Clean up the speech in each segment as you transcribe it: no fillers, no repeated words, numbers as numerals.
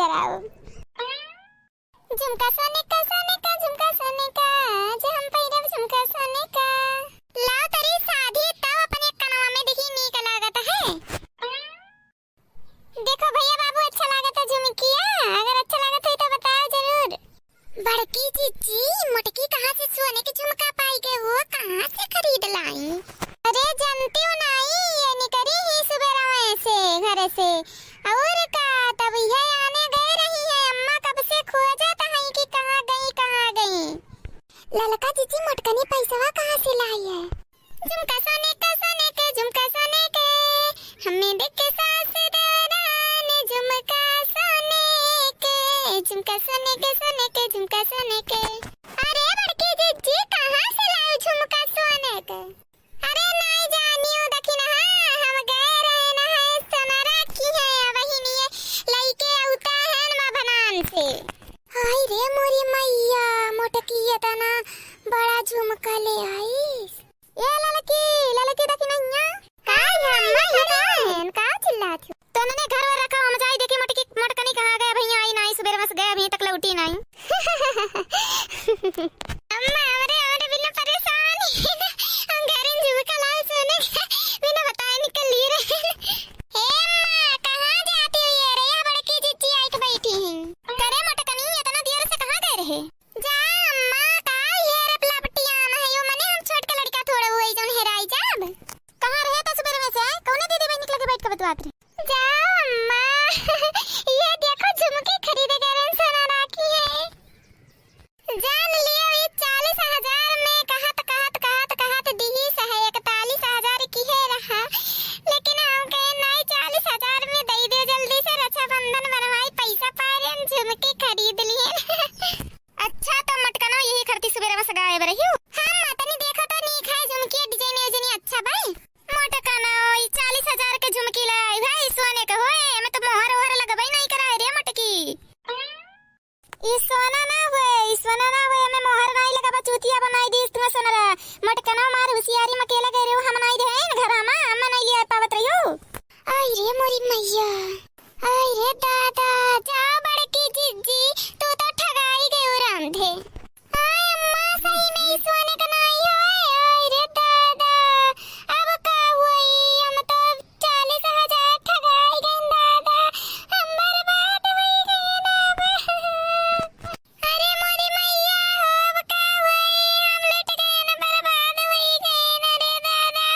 इधर आओ। झुमका सोने का झुमका सोने का जे हम पहिरब झुमका सोने का। लाओ तरी शादी तब अपने कनवा में दिखी नीक लागत है। देखो भैया बाबू अच्छा लागत है झुमकिया, अगर अच्छा लागत है तो बताओ जरूर। बड़की जीजी मोटकी कहाँ से सोने की झुमका पाई गए हो, कहाँ से खरीद लाई? अरे जानती हूँ नहीं, ये निकली ही सुबह से घर से और का तब यह आने गए रही है। अम्मा कब से खोजा था कि कहाँ गई। ललका जीजी मोटकनी पैसा कहाँ से लाई है? झुमका सोने के झुमका सोने के हमें देख के सास दराने झुमका सोने के झुमका सोने के झुमका सोने के। अरे बड़की जीजी कहाँ से लाई झुमका सोने के? अरे नहीं जानियो दखी ना हम गए रहे ना है सोनारा की है वही नहीं लईके उता है ना बनान से। हाय रे मोरी मैया मोटकी ये तना बड़ा झुमका ले आई। ये ललकी दखी नैया काय अम्मा हटान का चिल्लात हो? तो मैंने घर वर रखा हम जाई देखे मोटकनी कहां गया भैया आई नहीं सुबह बस गया अभी तक लौटी नहीं। अम्मा हमरे बिना परेशान हम घर में झुमका लाए सोने बिना बताए निकल लिए रहे। हे अम्मा कहां जाती हो ये रे? यहाँ बड़की जीजी आई के बैठी हैं। करे मोटकनी इतना देर से कहां गए रहे? जा अम्मा का ये रे पलपटिया ना है यो मने हम छोट के लड़का थोड़ा हुई जौन हेराई जाब। कहां रहे त सुबह में से कौने दीदी बहन निकल के बैठ के बतवात रहे। जा अम्मा ये देखो झुमके खरीदे गए सोना राखी है। जान लियो ये 40,000 में कहत दिही सहे 41,000 की है रहा, लेकिन हम कहे नहीं 40,000 में दे दे जल्दी से रक्षाबंधन बनवाई पैसा पाए हम झुमके खरीद लिए। अच्छा तो मटकनो यही खरती सुबह बस गाए रही हूं। हां मातनी देखो तो नीक है झुमकी डिजाइन योजनी अच्छा भाई। मटकनो 40,000 के झुमकी लाई भाई सोने के होए मैं तो मोहर लगबई नहीं कराए रे मटकी। ई सोना ना हुए मैं मोहर नहीं लगाबा चूतिया बनाई दी तुम्हें सोना मटकनो मार होशियारी में अकेला गए हो हम नहीं रहे घर हम नहीं लिया पावत रहियो। आई रे मोरी मैया आई रे दादा जा बड़की जीजी तू तो ठगाई गई रामधे। आई अम्मा सही में सोने का नहीं होए। आई रे दादा अब का हुई हम तो 40,000 ठगाई गए दादा हम बर्बाद हुई गए ना। अरे मोरी मैया अब का हुई हम लुट गए ना बर्बाद हुई गए ना रे दादा।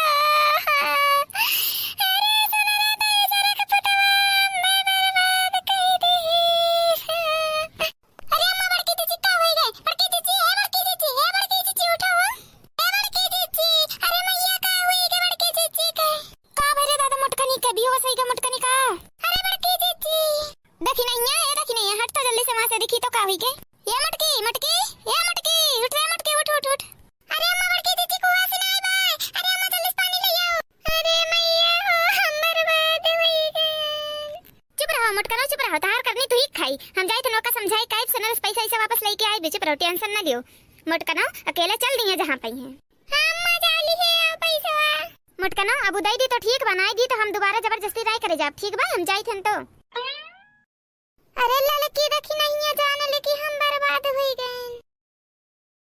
अरे सुना तो इधर का पटवा मैं बर्बाद कर दी। अरे अम्मा बड़की जीजी का हुई गए? बड़की जीजी उठो हो। बड़की जीजी अरे मैया का हुई गए? बड़की जीजी का भरे दादा मोटकनी का भी हो सही का मोटकनी का। अरे बड़की जीजी देखी नहीं है हट तो जल्दी से वहां से दिखी तो का हुई गए? ये मटकी उठ रे मटकी उठ। अरे अम्मा बड़की जीजी को आवाज नहीं बाय। अरे अम्मा जल्दी से पानी ले आओ। अरे मैया हो हम बर्बाद हुई गए। चुप रहो मटकनो चुप रहो तार करनी तू ही खाई हम जाई तो नौका समझाई काई सनर पैसा ऐसा वापस लेके आई चुप रहो टेंशन ना लियो। मटकनो अकेले चल दी है जहां पई है। हां अम्मा जाली है पैसा मटकनो अब उदई दी तो ठीक बनाई दी तो हम दोबारा जबरदस्ती नहीं करे जाब ठीक बा हम जाई थन तो।